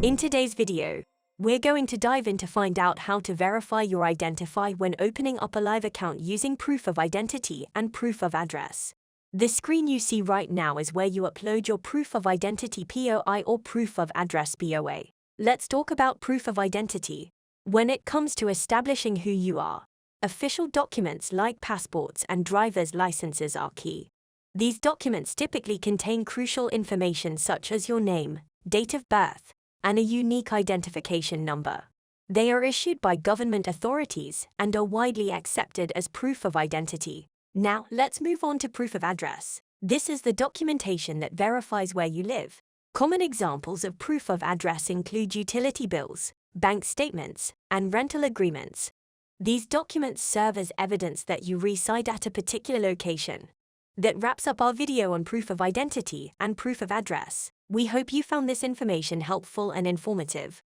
In today's video, we're going to dive in to find out how to verify your identity when opening up a live account using proof of identity and proof of address. The screen you see right now is where you upload your proof of identity POI or proof of address POA. Let's talk about proof of identity. When it comes to establishing who you are, official documents like passports and driver's licenses are key. These documents typically contain crucial information such as your name, date of birth, and a unique identification number. They are issued by government authorities and are widely accepted as proof of identity. Now, let's move on to proof of address. This is the documentation that verifies where you live. Common examples of proof of address include utility bills, bank statements, and rental agreements. These documents serve as evidence that you reside at a particular location. That wraps up our video on proof of identity and proof of address. We hope you found this information helpful and informative.